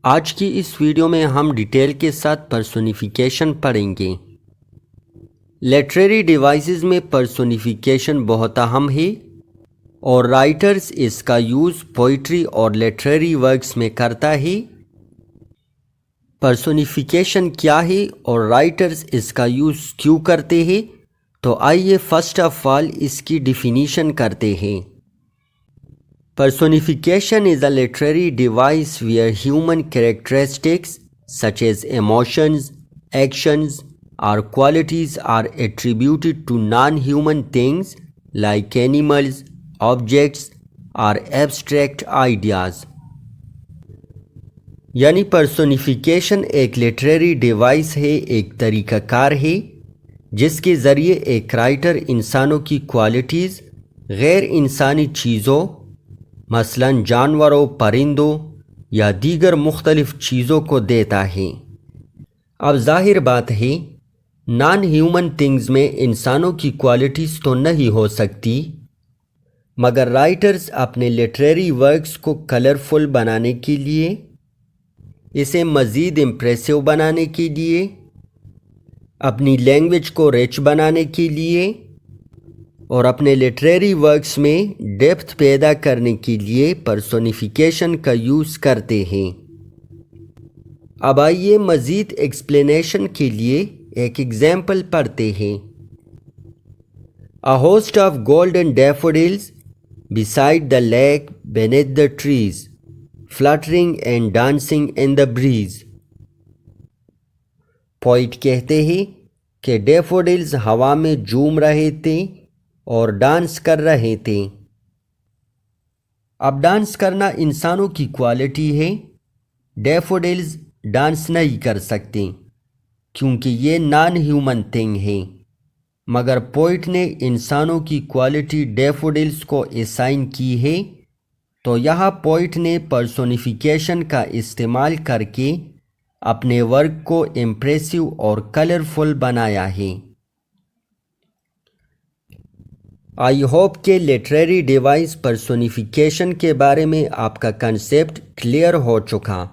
آج کی اس ویڈیو میں ہم ڈیٹیل کے ساتھ پرسونیفیکیشن پڑھیں گے۔ لٹریری ڈیوائسز میں پرسونیفیکیشن بہت اہم ہے اور رائٹرز اس کا یوز پوئٹری اور لٹریری ورکس میں کرتا ہے۔ پرسونیفیکیشن کیا ہے اور رائٹرز اس کا یوز کیوں کرتے ہیں؟ تو آئیے فرسٹ آف آل اس کی ڈیفینیشن کرتے ہیں۔ Personification is a literary device where human characteristics such as emotions, actions, or qualities are attributed to non-human things like animals, objects, or abstract ideas. یعنی پرسونیفیکیشن ایک لٹریری ڈیوائس ہے، ایک طریقہ کار ہے جس کے ذریعے ایک رائٹر انسانوں کی کوالٹیز غیر انسانی چیزوں مثلاً جانوروں، پرندوں یا دیگر مختلف چیزوں کو دیتا ہے۔ اب ظاہر بات ہے نان ہیومن تھنگز میں انسانوں کی کوالٹیز تو نہیں ہو سکتی، مگر رائٹرز اپنے لٹریری ورکس کو کلرفل بنانے کے لیے، اسے مزید امپریسو بنانے کے لیے، اپنی لینگویج کو ریچ بنانے کے لیے اور اپنے لٹریری ورکس میں ڈیپتھ پیدا کرنے کے لیے پرسونیفیکیشن کا یوز کرتے ہیں۔ اب آئیے مزید ایکسپلینیشن کے لیے ایک ایگزامپل پڑھتے ہیں۔ A host of golden daffodils beside the lake beneath the trees, fluttering and dancing in the breeze. Poet کہتے ہیں کہ ڈیفوڈلز ہوا میں جھوم رہے تھے اور ڈانس کر رہے تھے۔ اب ڈانس کرنا انسانوں کی کوالٹی ہے، ڈیفوڈلز ڈانس نہیں کر سکتے کیونکہ یہ نان ہیومن تھنگ ہے، مگر پوئٹ نے انسانوں کی کوالٹی ڈیفوڈلز کو اسائن کی ہے، تو یہاں پوئٹ نے پرسونیفیکیشن کا استعمال کر کے اپنے ورک کو امپریسو اور کلرفل بنایا ہے۔ آئی ہوپ کہ لٹریری ڈیوائس پرسونیفیکیشن کے بارے میں آپ کا کنسیپٹ کلیئر ہو چکا۔